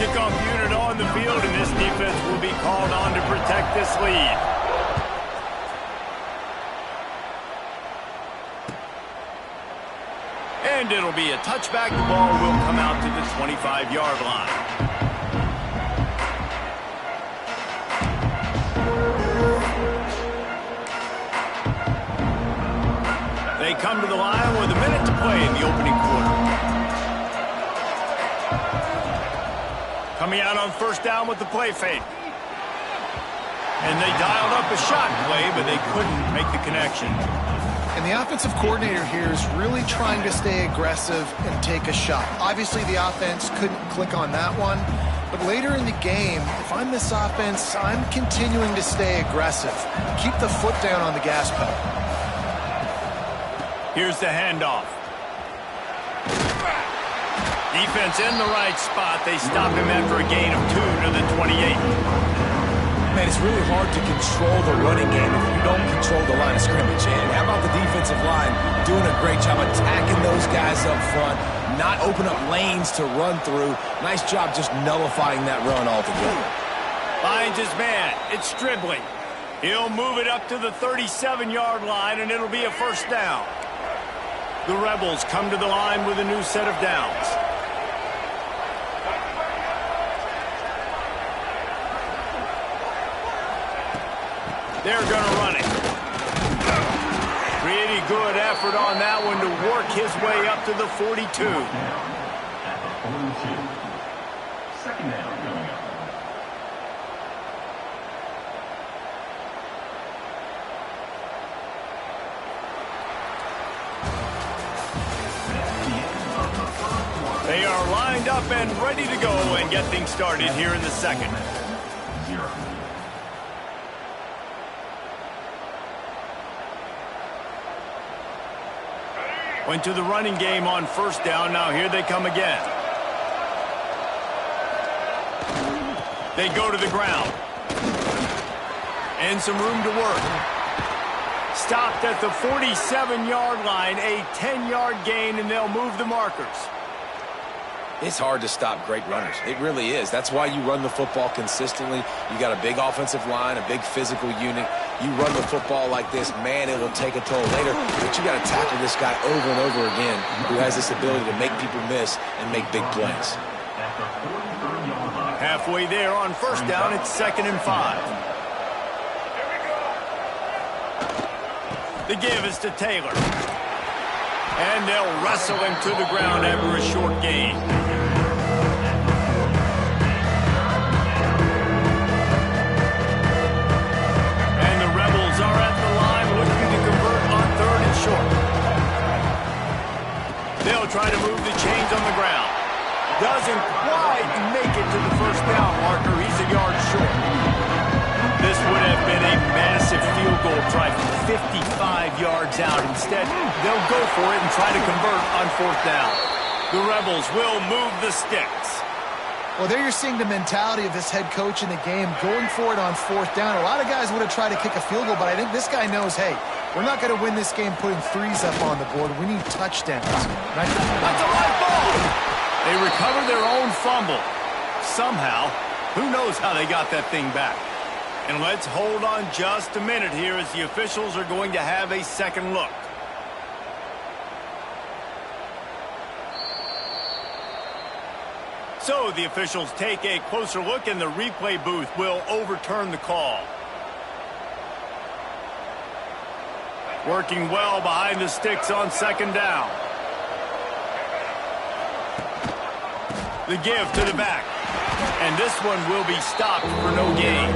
Kickoff unit on the field, and this defense will be called on to protect this lead. And it'll be a touchback. The ball will come out to the 25-yard line. They come to the line with a minute to play in the opening quarter. Coming out on first down with the play fake. And they dialed up a shot play, but they couldn't make the connection. And the offensive coordinator here is really trying to stay aggressive and take a shot. Obviously, the offense couldn't click on that one. But later in the game, if I'm this offense, I'm continuing to stay aggressive. Keep the foot down on the gas pedal. Here's the handoff. Defense in the right spot. They stop him after a gain of 2 to the 28. Man, it's really hard to control the running game if you don't control the line of scrimmage. And how about the defensive line doing a great job attacking those guys up front, not open up lanes to run through. Nice job just nullifying that run altogether. Finds his man. It's Stribling. He'll move it up to the 37-yard line, and it'll be a first down. The Rebels come to the line with a new set of downs. They're going to run it. Pretty good effort on that one to work his way up to the 42. At the 42. Second down coming up. They are lined up and ready to go and get things started here in the second. 0. Went to the running game on first down. Now here they come again. They go to the ground. And some room to work. Stopped at the 47-yard line. A 10-yard gain, and they'll move the markers. It's hard to stop great runners. It really is. That's why you run the football consistently. You got a big offensive line, a big physical unit. You run the football like this, man, it will take a toll later. But you got to tackle this guy over and over again who has this ability to make people miss and make big plays. Halfway there on first down, it's 2nd and 5. The give is to Taylor. And they'll wrestle him to the ground after a short gain. And the Rebels are at the line looking to convert on 3rd and short. They'll try to move the chains on the ground. Doesn't quite make it to the first down marker. He's a yard short. This would have been a massive field goal try from 55 yards out. Instead, they'll go for it and try to convert on 4th down. The Rebels will move the sticks. Well, there you're seeing the mentality of this head coach in the game, going for it on 4th down. A lot of guys would have tried to kick a field goal, but I think this guy knows, hey, we're not going to win this game putting threes up on the board. We need touchdowns. That's a live ball. They recover their own fumble. Somehow, who knows how they got that thing back. And let's hold on just a minute here as the officials are going to have a second look. So the officials take a closer look and the replay booth will overturn the call. Working well behind the sticks on 2nd down. The give to the back. And this one will be stopped for no gain.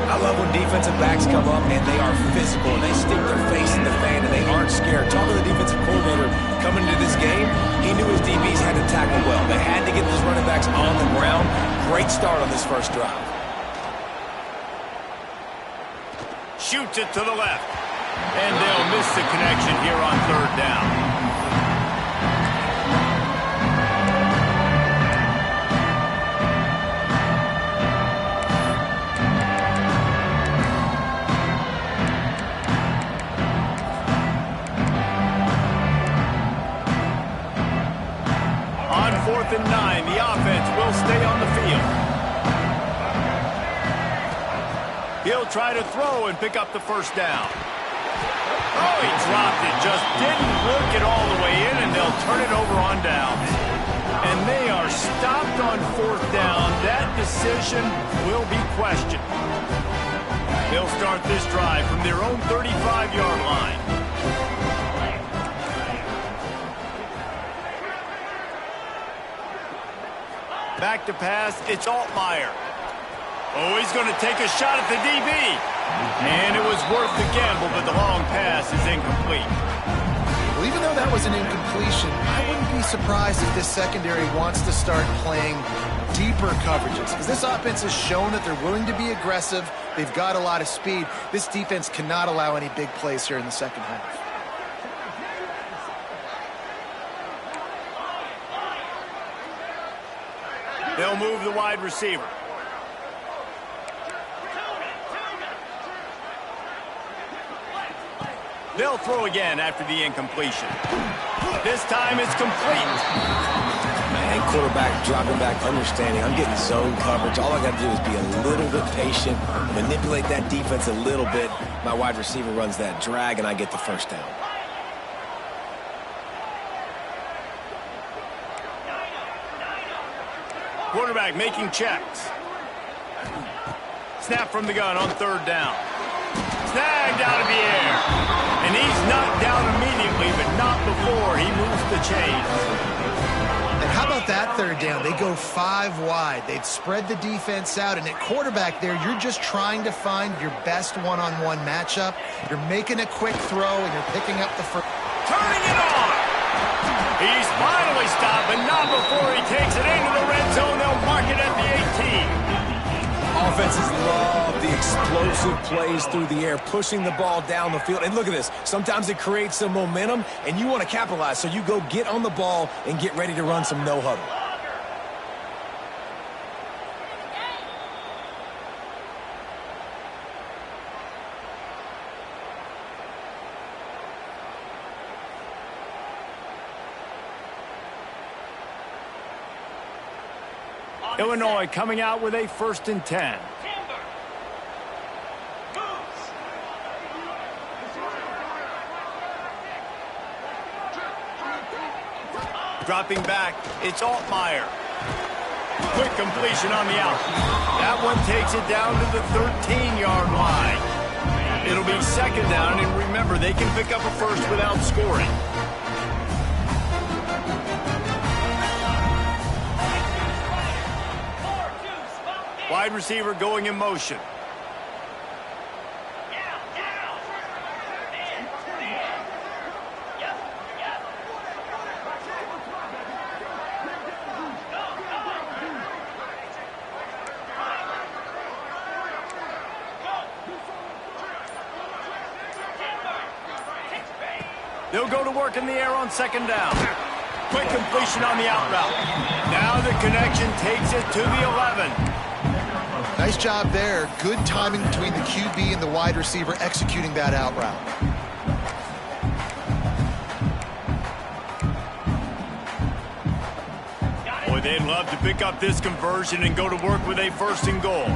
I love when defensive backs come up and they are physical and they stick their face in the fan and they aren't scared. Talking to the defensive coordinator coming into this game, he knew his DBs had to tackle well. They had to get these running backs on the ground. Great start on this first drive. Shoots it to the left. And they'll miss the connection here on 3rd down. 4th and 9. The offense will stay on the field. He'll try to throw and pick up the first down. Oh, he dropped it. Just didn't work it all the way in, and they'll turn it over on downs. And they are stopped on 4th down. That decision will be questioned. They'll start this drive from their own 35-yard line. Back to pass, it's Altmaier. Oh, he's going to take a shot at the DB. And it was worth the gamble, but the long pass is incomplete. Well, even though that was an incompletion, I wouldn't be surprised if this secondary wants to start playing deeper coverages, because this offense has shown that they're willing to be aggressive. They've got a lot of speed. This defense cannot allow any big plays here in the second half. They'll move the wide receiver. They'll throw again after the incompletion. This time it's complete. Man, quarterback dropping back, understanding. I'm getting zone coverage. All I got to do is be a little bit patient, manipulate that defense a little bit. My wide receiver runs that drag, and I get the first down. Quarterback making checks. Snap from the gun on 3rd down. Snagged out of the air. And he's knocked down immediately, but not before he moves the chains. And how about that 3rd down? They go 5 wide. They've spread the defense out. And at quarterback there, you're just trying to find your best one-on-one matchup. You're making a quick throw, and you're picking up the first. Turning it on. He's finally stopped, but not before he takes it into the red zone. They'll mark it at the 18. Offenses love the explosive plays through the air, pushing the ball down the field. And look at this. Sometimes it creates some momentum, and you want to capitalize. So you go get on the ball and get ready to run some no-huddle. Illinois coming out with a 1st and 10. Dropping back, it's Altmaier. Quick completion on the out. That one takes it down to the 13-yard line. It'll be 2nd down, and remember, they can pick up a first without scoring. Wide receiver going in motion. They'll go to work in the air on 2nd down. Quick completion on the out route. Now the connection takes it to the 11. Nice job there. Good timing between the QB and the wide receiver executing that out route. Boy, they'd love to pick up this conversion and go to work with a 1st and goal.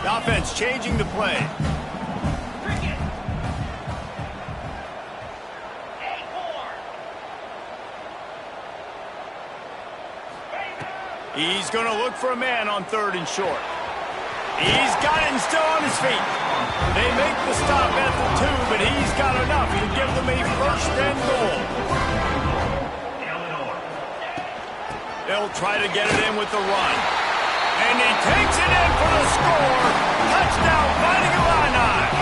The offense changing the play. He's going to look for a man on 3rd and short. He's got it and still on his feet. They make the stop at the 2, but he's got enough to give them a 1st and goal. They'll try to get it in with the run. And he takes it in for the score. Touchdown, Fighting Illini.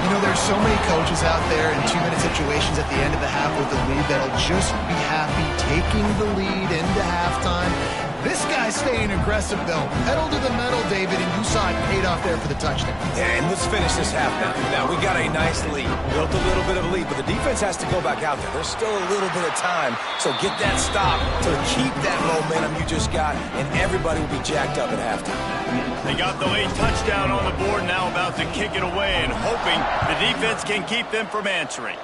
You know, there's so many coaches out there in 2-minute situations at the end of the half with the lead that'll just be happy taking the lead into halftime. This guy's staying aggressive, though. Pedal to the metal, David, and you saw it paid off there for the touchdown. Yeah, and let's finish this half now. Now, we got a nice lead. Built a little bit of a lead, but the defense has to go back out there. There's still a little bit of time, so get that stop to keep that momentum you just got, and everybody will be jacked up at halftime. They got the late touchdown on the board, now about to kick it away and hoping the defense can keep them from answering.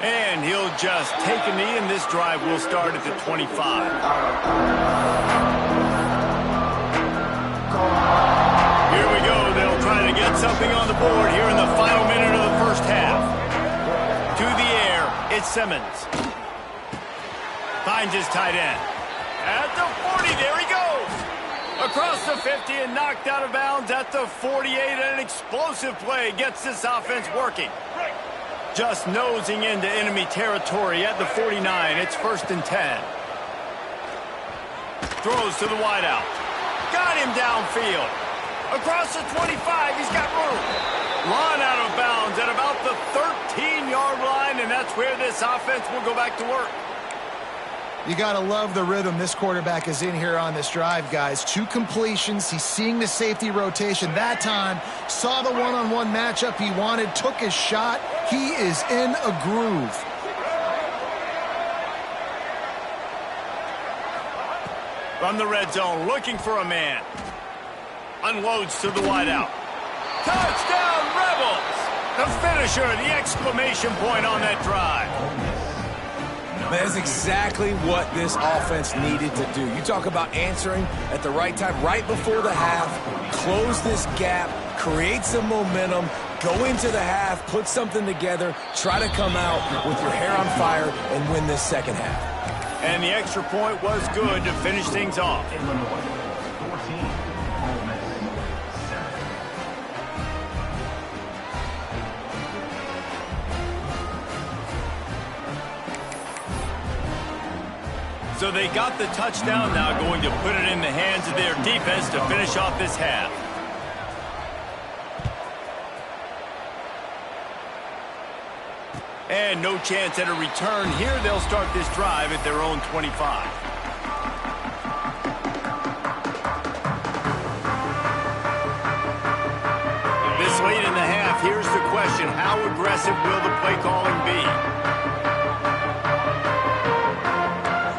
And he'll just take a knee, and this drive will start at the 25. Here we go. They'll try to get something on the board here in the final minute of the first half. To the air, it's Simmons. Finds his tight end. At the 40, there he goes. Across the 50 and knocked out of bounds at the 48. An explosive play gets this offense working. Just nosing into enemy territory at the 49. It's 1st and 10. Throws to the wideout. Got him downfield. Across the 25, he's got room. Run out of bounds at about the 13-yard line, and that's where this offense will go back to work. You got to love the rhythm this quarterback is in here on this drive, guys. 2 completions. He's seeing the safety rotation that time. Saw the one-on-one matchup he wanted. Took his shot. He is in a groove. From the red zone, looking for a man. Unloads to the wideout. Touchdown, Rebels! The finisher, the exclamation point on that drive. That's exactly what this offense needed to do. You talk about answering at the right time, right before the half, close this gap, create some momentum, go into the half, put something together, try to come out with your hair on fire and win this second half. And the extra point was good to finish things off. Illinois, 14, Ole Miss, 7. So they got the touchdown, now going to put it in the hands of their defense to finish off this half. And no chance at a return here. They'll start this drive at their own 25. This late in the half, here's the question. How aggressive will the play calling be?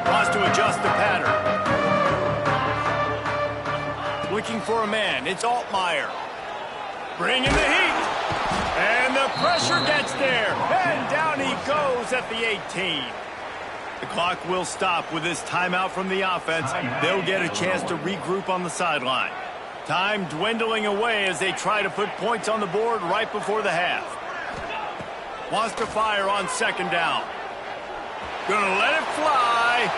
Wants to adjust the pattern. Looking for a man. It's Altmaier. Bringing the heat. And the pressure gets there. And down he goes at the 18. The clock will stop with this timeout from the offense. They'll get a chance to regroup on the sideline. Time dwindling away as they try to put points on the board right before the half. Wants to fire on 2nd down. Gonna let it fly.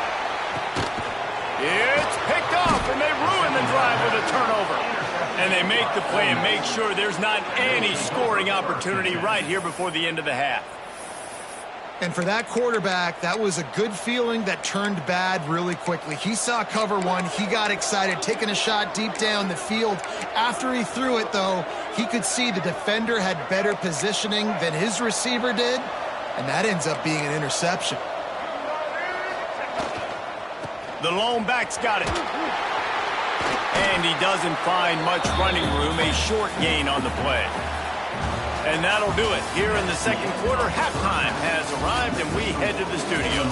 It's picked off, and they ruin the drive with a turnover. And they make the play and make sure there's not any scoring opportunity right here before the end of the half. And for that quarterback, that was a good feeling that turned bad really quickly. He saw cover one. He got excited, taking a shot deep down the field. After he threw it, though, he could see the defender had better positioning than his receiver did, and that ends up being an interception. The lone back's got it. And he doesn't find much running room, a short gain on the play. And that'll do it. Here in the second quarter, halftime has arrived, and we head to the studio.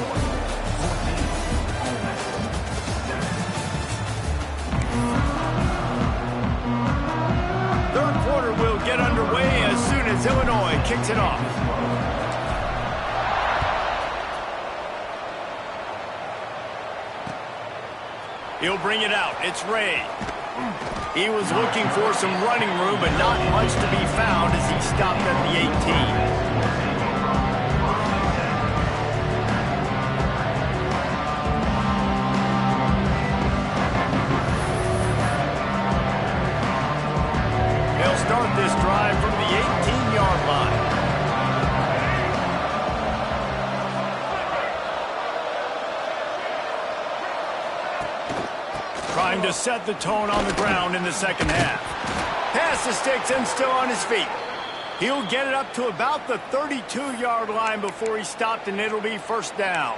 Third quarter will get underway as soon as Illinois kicks it off. He'll bring it out. It's Ray. He was looking for some running room, but not much to be found as he stopped at the 18. They'll start this drive from the 18-yard line. Trying to set the tone on the ground in the second half. Pass the sticks and still on his feet. He'll get it up to about the 32-yard line before he stopped, and it'll be 1st down.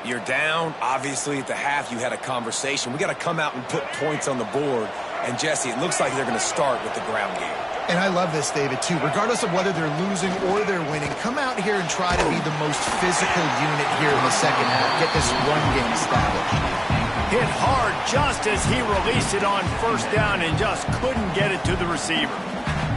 You're down. Obviously, at the half, you had a conversation. We got to come out and put points on the board. And, Jesse, it looks like they're going to start with the ground game. And I love this, David, too. Regardless of whether they're losing or they're winning, come out here and try to be the most physical unit here in the second half. Get this run game established. Hit hard just as he released it on 1st down and just couldn't get it to the receiver.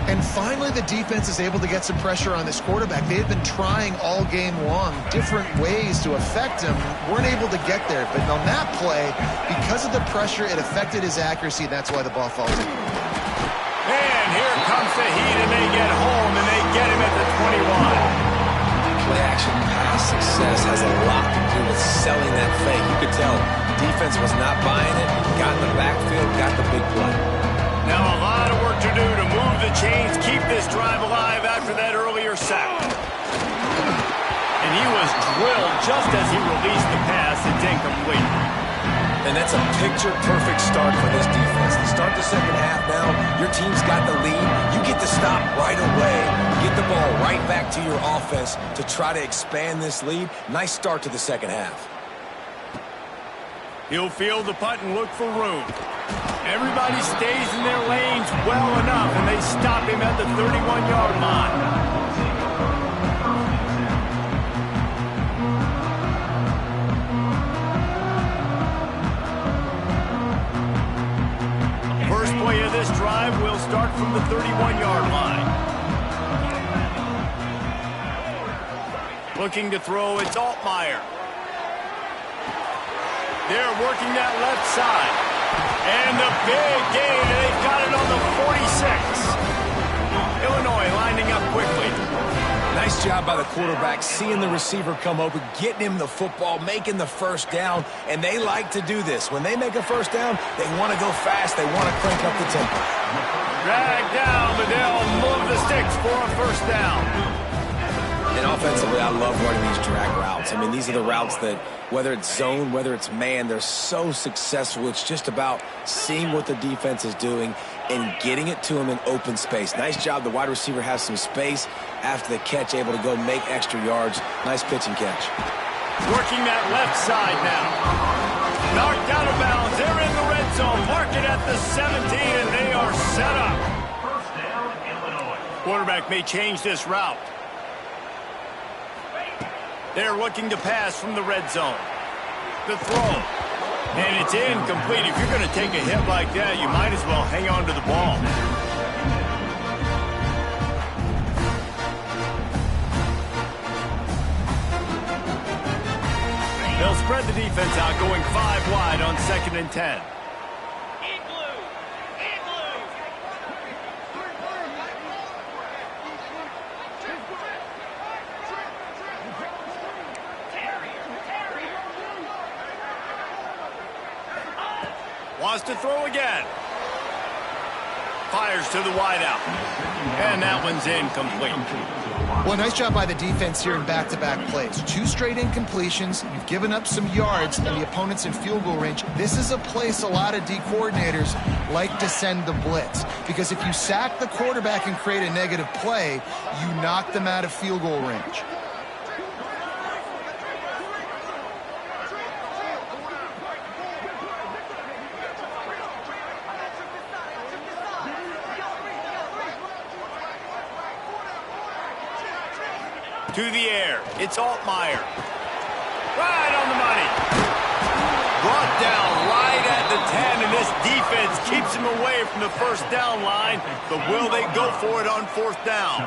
And finally, the defense is able to get some pressure on this quarterback. They had been trying all game long different ways to affect him, weren't able to get there. But on that play, because of the pressure, it affected his accuracy, and that's why the ball falls in. And here comes the heat, and they get home, and they get him at the 21. Play-action pass success has a lot to do with selling that fake. You could tell defense was not buying it, got in the backfield, got the big play. Now a lot of work to do to move the chains, keep this drive alive after that earlier sack. And he was drilled just as he released the pass. It's incomplete. And that's a picture-perfect start for this defense. To start the second half now, your team's got the lead. You get to stop right away. Get the ball right back to your offense to try to expand this lead. Nice start to the second half. He'll field the punt and look for room. Everybody stays in their lanes well enough, and they stop him at the 31-yard line. First play of this drive will start from the 31-yard line. Looking to throw, it's Altmaier. They're working that left side. And the big gain, and they've got it on the 46. Illinois lining up quickly. Nice job by the quarterback, seeing the receiver come open, getting him the football, making the first down, and they like to do this. When they make a first down, they want to go fast. They want to crank up the tempo. Drag down, but they'll move the sticks for a first down. And offensively, I love running these drag routes. I mean, these are the routes that, whether it's zone, whether it's man, they're so successful. It's just about seeing what the defense is doing and getting it to him in open space. Nice job. The wide receiver has some space after the catch, able to go make extra yards. Nice pitch and catch. Working that left side now. Knocked out of bounds. They're in the red zone. Mark it at the 17, and they are set up. First down, Illinois. Quarterback may change this route. They're looking to pass from the red zone. The throw. And it's incomplete. If you're going to take a hit like that, you might as well hang on to the ball. They'll spread the defense out, going 5 wide on 2nd and 10. Wants to throw again. Fires to the wideout. And that one's incomplete. Well, nice job by the defense here in back-to-back plays. 2 straight incompletions. You've given up some yards, and the opponent's in field goal range. This is a place a lot of D coordinators like to send the blitz, because if you sack the quarterback and create a negative play, you knock them out of field goal range. To the air. It's Altmaier. Right on the money. Brought down right at the 10, and this defense keeps him away from the first down line. But will they go for it on 4th down?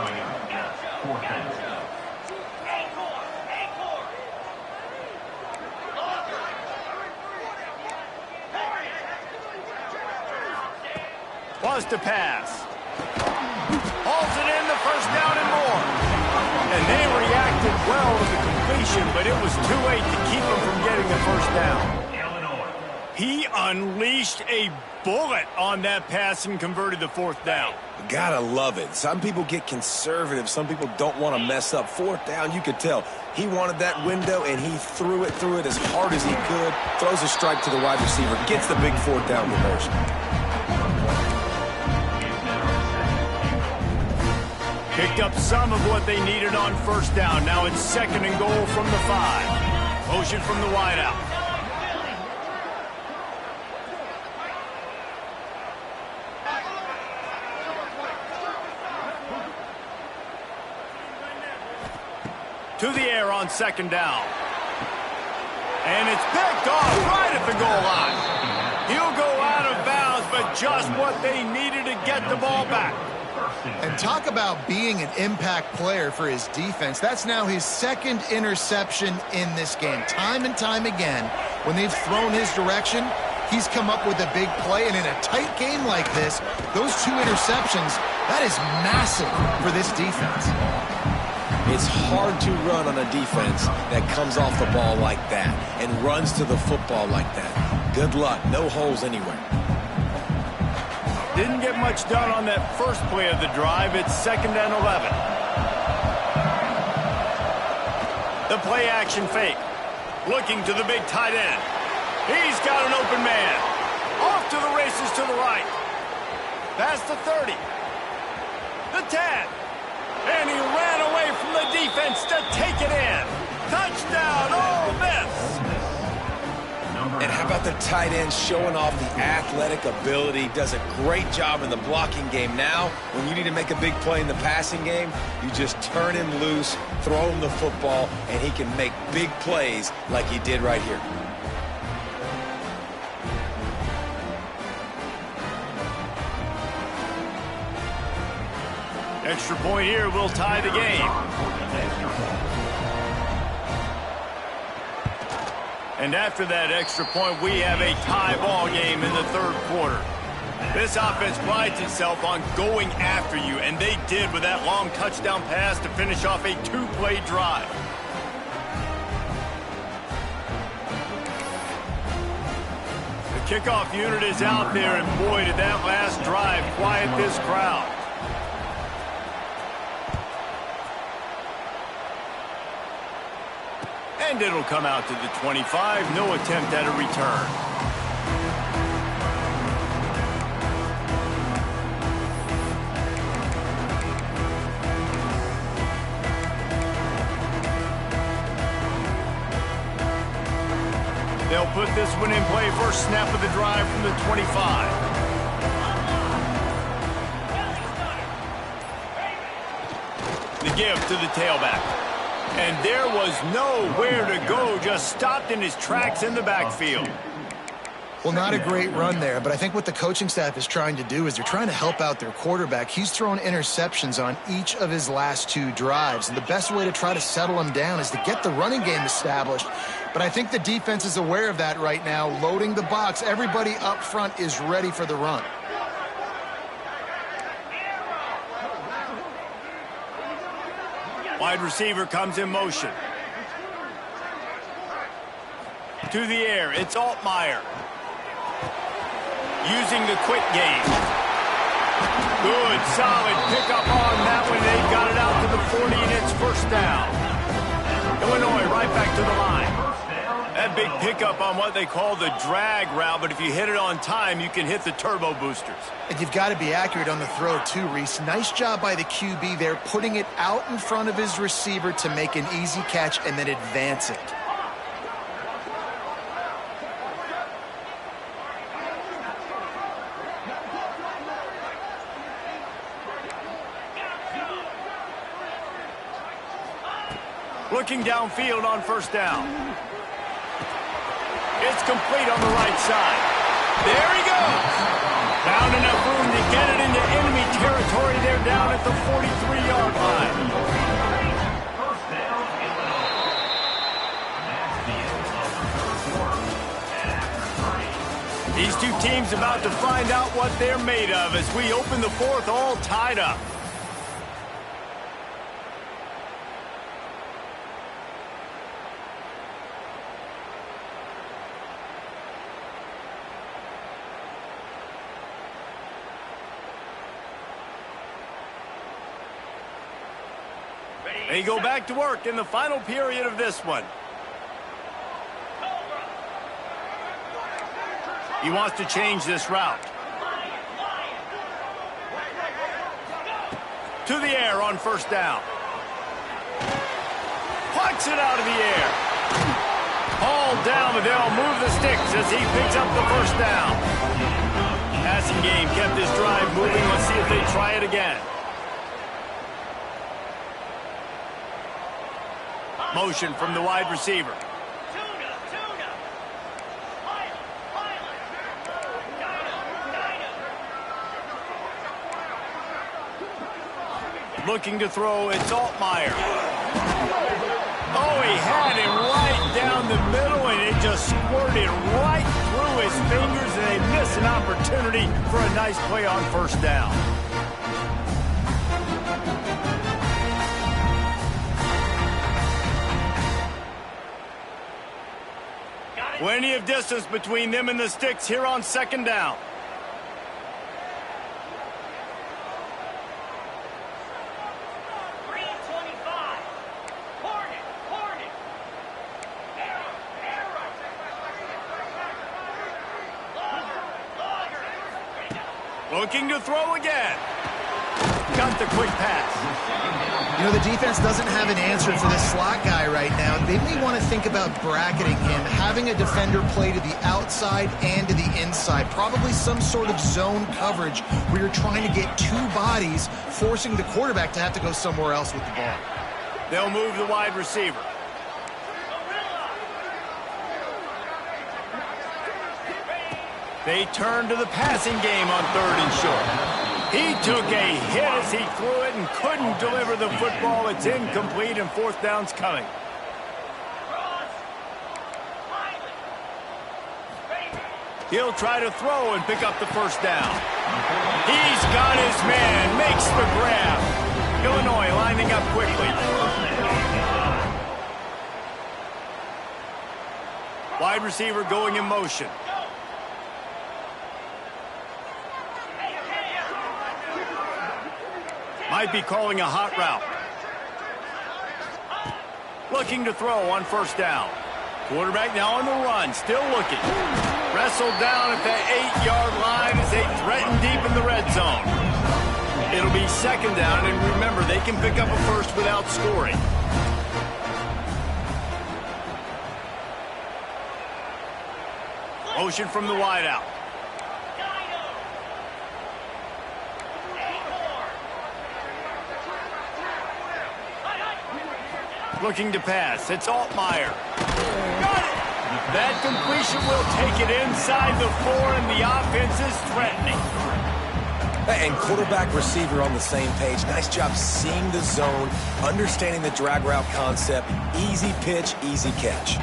Wants to pass. Hauls it in, the first down and more. And they reacted well to the completion, but it was too late to keep him from getting the first down. He unleashed a bullet on that pass and converted the 4th down. Gotta love it. Some people get conservative. Some people don't want to mess up. 4th down, you could tell. He wanted that window, and he threw it as hard as he could. Throws a strike to the wide receiver. Gets the big 4th down conversion. Picked up some of what they needed on 1st down. Now it's 2nd and goal from the 5. Motion from the wideout. To the air on 2nd down. And it's picked off right at the goal line. He'll go out of bounds, but just what they needed to get the ball back. And talk about being an impact player for his defense. That's now his second interception in this game. Time and time again, when they've thrown his direction, he's come up with a big play. And in a tight game like this, those 2 interceptions, that is massive for this defense. It's hard to run on a defense that comes off the ball like that and runs to the football like that. Good luck. No holes anywhere. Didn't get much done on that first play of the drive. It's 2nd and 11. The play action fake. Looking to the big tight end. He's got an open man. Off to the races to the right. Past the 30. The 10. And he ran away from the defense to take it in. Touchdown, Ole Miss. And how about the tight end showing off the athletic ability? Does a great job in the blocking game. Now, when you need to make a big play in the passing game, you just turn him loose, throw him the football, and he can make big plays like he did right here. Extra point here will tie the game. And after that extra point, we have a tie ball game in the 3rd quarter. This offense prides itself on going after you, and they did with that long touchdown pass to finish off a 2-play drive. The kickoff unit is out there, and boy, did that last drive quiet this crowd. And it'll come out to the 25. No attempt at a return. They'll put this one in play. First snap of the drive from the 25. The give to the tailback. And there was nowhere to go, just stopped in his tracks in the backfield. Well, not a great run there, but I think what the coaching staff is trying to do is they're trying to help out their quarterback. He's thrown interceptions on each of his last 2 drives, and the best way to try to settle him down is to get the running game established. But I think the defense is aware of that right now, loading the box. Everybody up front is ready for the run. Wide receiver comes in motion. To the air, it's Altmaier. Using the quick game. Good, solid pickup on that one. They got it out to the 40, and it's first down. Illinois right back to the line. That big pickup on what they call the drag route, but if you hit it on time, you can hit the turbo boosters. And you've got to be accurate on the throw too, Reese. Nice job by the QB there, putting it out in front of his receiver to make an easy catch and then advance it. Looking downfield on first down. It's complete on the right side. There he goes. Found enough room to get it into enemy territory. They're down at the 43-yard line. These 2 teams about to find out what they're made of as we open the 4th all tied up. They go back to work in the final period of this one. He wants to change this route. To the air on first down. Plucks it out of the air. Hauled down, but they'll move the sticks as he picks up the first down. Passing game kept this drive moving. Let's see if they try it again. Motion from the wide receiver. Looking to throw, it's Altmaier. Oh, he had it right down the middle, and it just squirted right through his fingers, and they missed an opportunity for a nice play on first down. Plenty of distance between them and the sticks here on second down. Looking to throw again. Got the quick pass. You know, the defense doesn't have an answer for this slot guy right now. They may want to think about bracketing him, having a defender play to the outside and to the inside. Probably some sort of zone coverage where you're trying to get two bodies, forcing the quarterback to have to go somewhere else with the ball. They'll move the wide receiver. They turn to the passing game on 3rd and short. He took a hit as he threw it and couldn't deliver the football. It's incomplete, and 4th down's coming. He'll try to throw and pick up the first down. He's got his man, makes the grab. Illinois lining up quickly. Wide receiver going in motion. Might be calling a hot route. Looking to throw on first down. Quarterback now on the run, still looking. Wrestled down at the 8-yard line as they threaten deep in the red zone. It'll be second down, and remember, they can pick up a first without scoring. Motion from the wideout. Looking to pass. It's Altmaier. Got it! That completion will take it inside the 4, and the offense is threatening. And quarterback receiver on the same page. Nice job seeing the zone, understanding the drag route concept. Easy pitch, easy catch.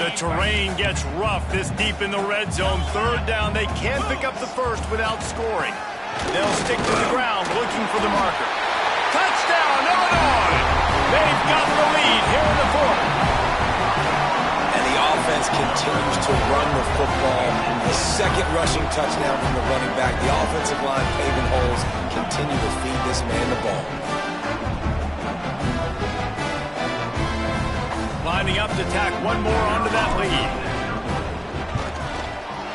The terrain gets rough this deep in the red zone. 3rd down, they can't pick up the first without scoring. They'll stick to the ground looking for the marker. Touchdown, Illinois! They've got the lead here in the 4th. And the offense continues to run the football. The second rushing touchdown from the running back. The offensive line paving holes. Continue to feed this man the ball. Lining up to tack one more onto that lead.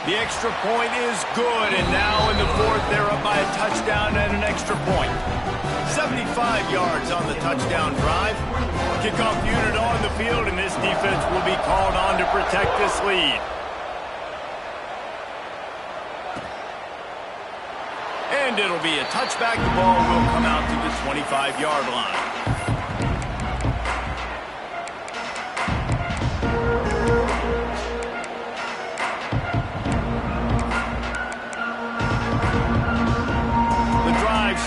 The extra point is good, and now in the 4th, they're up by a touchdown and an extra point. 75 yards on the touchdown drive. Kickoff unit on the field, and this defense will be called on to protect this lead. And it'll be a touchback. The ball will come out to the 25-yard line.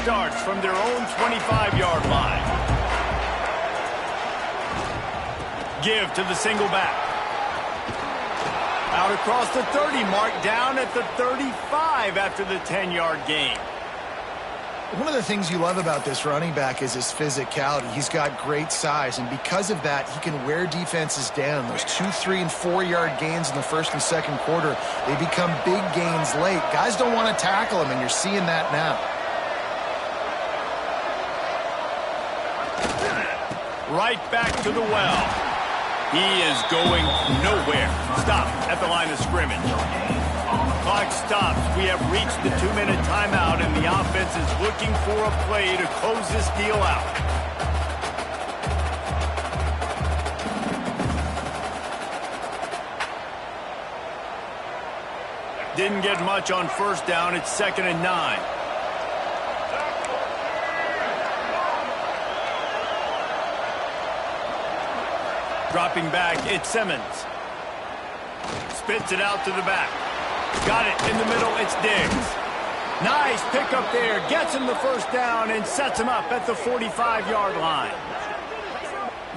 Starts from their own 25-yard line. Give to the single back. Out across the 30 mark, down at the 35 after the 10-yard gain. One of the things you love about this running back is his physicality. He's got great size, and because of that, he can wear defenses down. Those 2-, 3-, and 4-yard gains in the 1st and 2nd quarter, they become big gains late. Guys don't want to tackle him, and you're seeing that now. Right back to the well. He is going nowhere. Stop at the line of scrimmage. Clock stops. We have reached the 2-minute timeout, and the offense is looking for a play to close this deal out. Didn't get much on first down. It's 2nd and 9. Dropping back, it's Simmons. Spits it out to the back. Got it in the middle, it's Diggs. Nice pickup there. Gets him the first down and sets him up at the 45-yard line.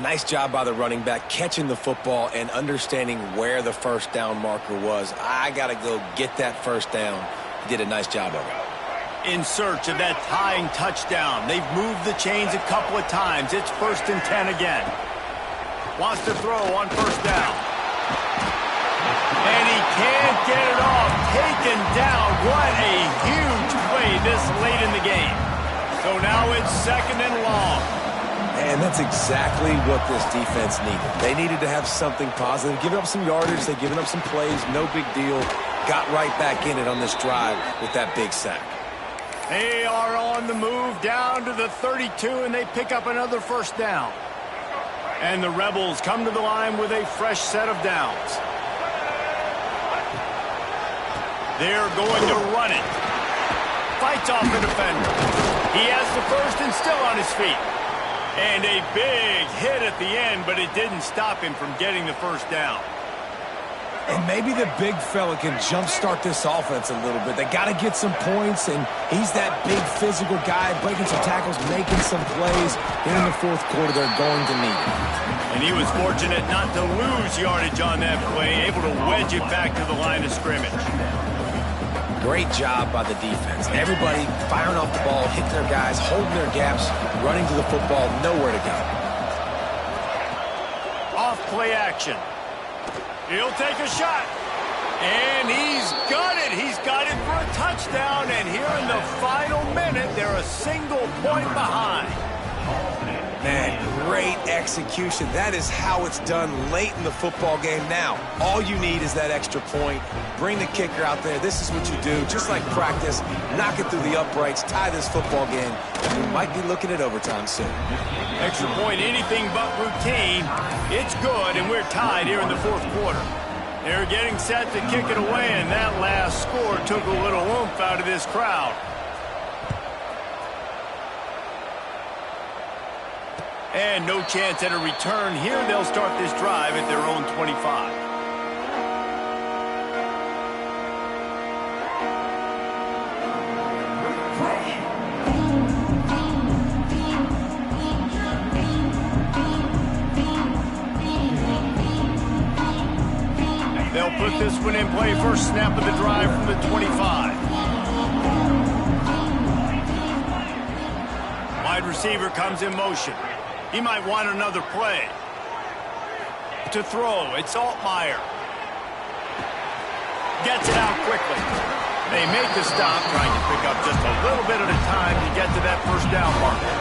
Nice job by the running back, catching the football and understanding where the first down marker was. I got to go get that first down. He did a nice job of it. In search of that tying touchdown. They've moved the chains a couple of times. It's 1st and 10 again. Wants to throw on first down. And he can't get it off. Taken down. What a huge play this late in the game. So now it's 2nd and long. And that's exactly what this defense needed. They needed to have something positive. Giving up some yardage, they've given up some plays, no big deal. Got right back in it on this drive with that big sack. They are on the move down to the 32, and they pick up another first down. And the Rebels come to the line with a fresh set of downs. They're going to run it. Fights off the defender. He has the first and still on his feet. And a big hit at the end, but it didn't stop him from getting the first down. And maybe the big fella can jumpstart this offense a little bit. They got to get some points, and he's that big physical guy, breaking some tackles, making some plays. Here in the 4th quarter, they're going to need it. And he was fortunate not to lose yardage on that play, able to wedge it back to the line of scrimmage. Great job by the defense. Everybody firing off the ball, hitting their guys, holding their gaps, running to the football, nowhere to go. Off play action. He'll take a shot. And he's got it. He's got it for a touchdown. And here in the final minute, they're a single point behind. Man, great execution. That is how it's done late in the football game now. All you need is that extra point. Bring the kicker out there. This is what you do. Just like practice, knock it through the uprights, tie this football game, and we might be looking at overtime soon. Extra point, anything but routine. It's good, and we're tied here in the 4th quarter. They're getting set to kick it away, and that last score took a little oomph out of this crowd. And no chance at a return here. They'll start this drive at their own 25. They'll put this one in play. First snap of the drive from the 25. Wide receiver comes in motion. He might want another play. To throw, it's Altmaier. Gets it out quickly. They make the stop, trying to pick up just a little bit at a time to get to that first down marker.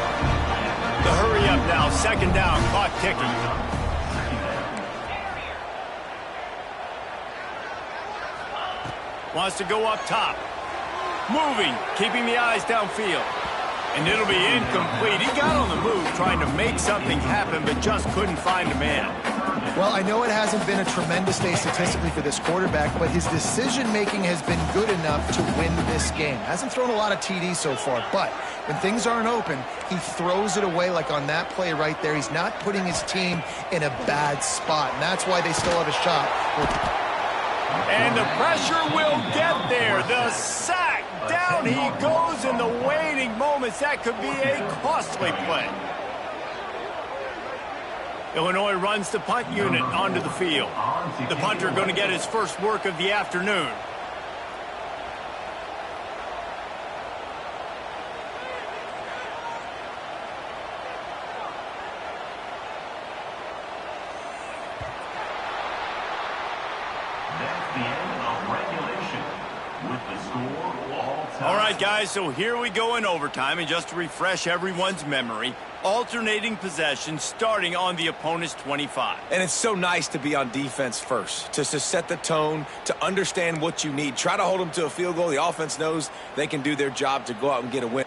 The hurry up now, 2nd down, clock ticking. Wants to go up top. Moving, keeping the eyes downfield. And it'll be incomplete. He got on the move trying to make something happen, but just couldn't find a man. Well, I know it hasn't been a tremendous day statistically for this quarterback, but his decision-making has been good enough to win this game. Hasn't thrown a lot of TDs so far, but when things aren't open, he throws it away like on that play right there. He's not putting his team in a bad spot, and that's why they still have a shot. And the pressure will get there. The sack. Down he goes in the waiting moments. That could be a costly play. Illinois runs the punt unit onto the field. The punter going to get his first work of the afternoon. That's the end of regulation. With the score all tied. All right, guys, so here we go in overtime. And just to refresh everyone's memory, alternating possession starting on the opponent's 25. And it's so nice to be on defense first, just to set the tone, to understand what you need. Try to hold them to a field goal. The offense knows they can do their job to go out and get a win.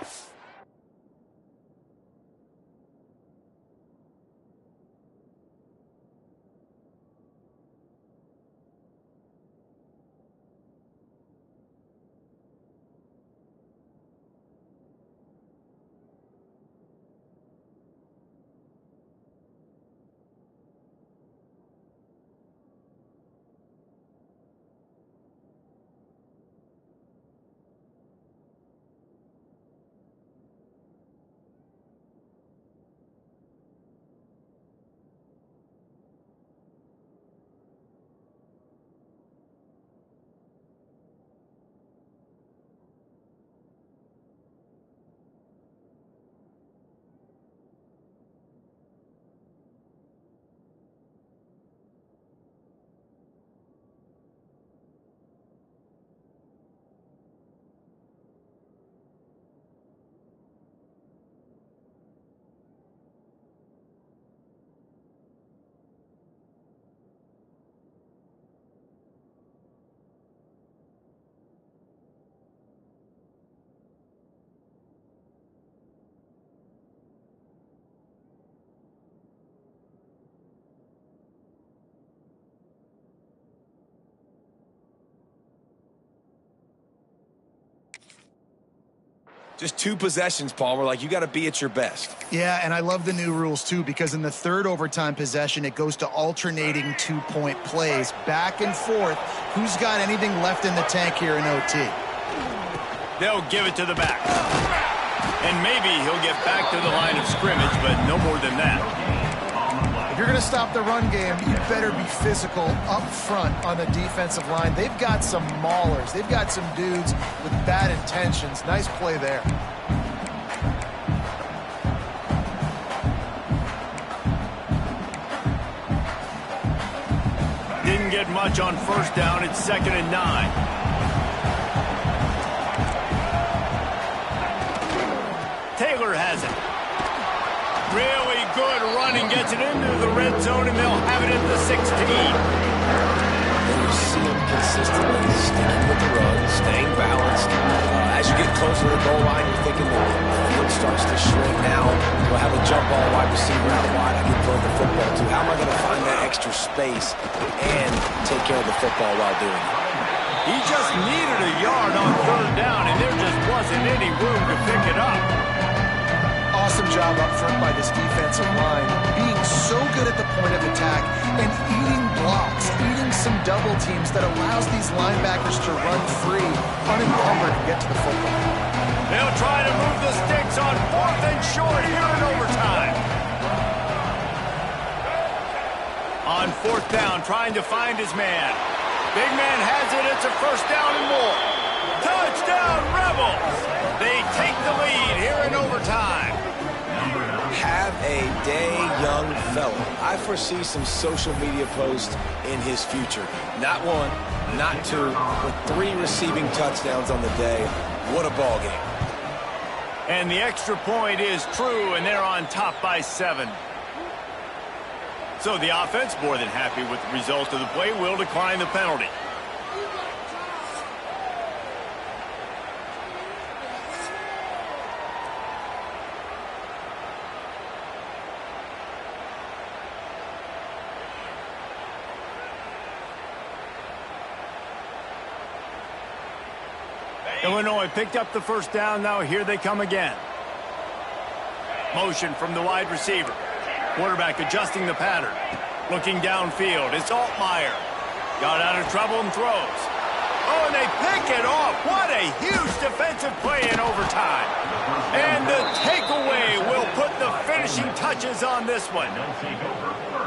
Just 2 possessions, Palmer. Like, you got to be at your best. Yeah, and I love the new rules, too, because in the third overtime possession, it goes to alternating 2-point plays. Back and forth. Who's got anything left in the tank here in OT? They'll give it to the back. And maybe he'll get back to the line of scrimmage, but no more than that. If you're going to stop the run game, you better be physical up front on the defensive line. They've got some maulers. They've got some dudes with bad intentions. Nice play there. Didn't get much on first down. It's 2nd and 9. Taylor has it. Really good running, gets it into the red zone, and they'll have it at the 16. And you see him consistently sticking with the run, staying balanced. As you get closer to the goal line, you're thinking the field starts to shrink now. We'll have a jump ball wide receiver out wide. I can throw the football to. How am I going to find that extra space and take care of the football while doing it? He just needed a yard on 3rd down, and there just wasn't any room to pick it up. Awesome job up front by this defensive line, being so good at the point of attack and eating blocks, eating some double teams that allows these linebackers to run free, unencumbered, and get to the football. They'll try to move the sticks on 4th and short here in overtime. On 4th down, trying to find his man. Big man has it. It's a 1st down and more. Touchdown, Rebels! They take the lead here in overtime. Have a day, young fella. I foresee some social media posts in his future. Not 1, not 2, but 3 receiving touchdowns on the day. What a ball game. And the extra point is true, and they're on top by 7. So the offense, more than happy with the result of the play, will decline the penalty. Illinois picked up the 1st down. Now here they come again. Motion from the wide receiver. Quarterback adjusting the pattern. Looking downfield. It's Altmaier. Got out of trouble and throws. Oh, and they pick it off. What a huge defensive play in overtime. And the takeaway will put the finishing touches on this one.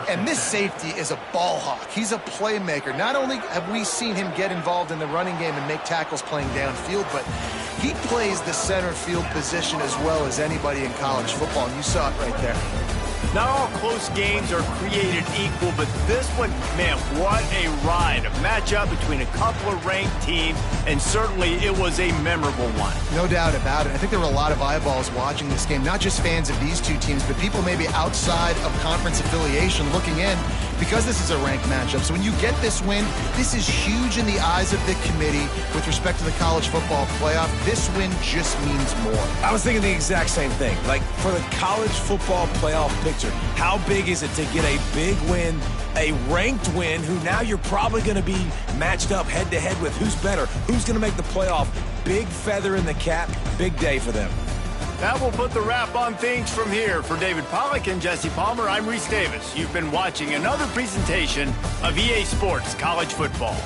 And this safety is a ball hawk. He's a playmaker. Not only have we seen him get involved in the running game and make tackles playing downfield, but he plays the center field position as well as anybody in college football, and you saw it right there. Not all close games are created equal, but this one, man, what a ride. A matchup between a couple of ranked teams, and certainly it was a memorable one. No doubt about it. I think there were a lot of eyeballs watching this game, not just fans of these two teams, but people maybe outside of conference affiliation looking in because this is a ranked matchup. So when you get this win, this is huge in the eyes of the committee with respect to the college football playoff. This win just means more. I was thinking the exact same thing. Like, for the college football playoff picture, how big is it to get a big win, a ranked win, who now you're probably going to be matched up head-to-head with who's better, who's going to make the playoff. Big feather in the cap, big day for them. That will put the wrap on things from here. For David Pollack and Jesse Palmer, I'm Reese Davis. You've been watching another presentation of EA Sports College Football.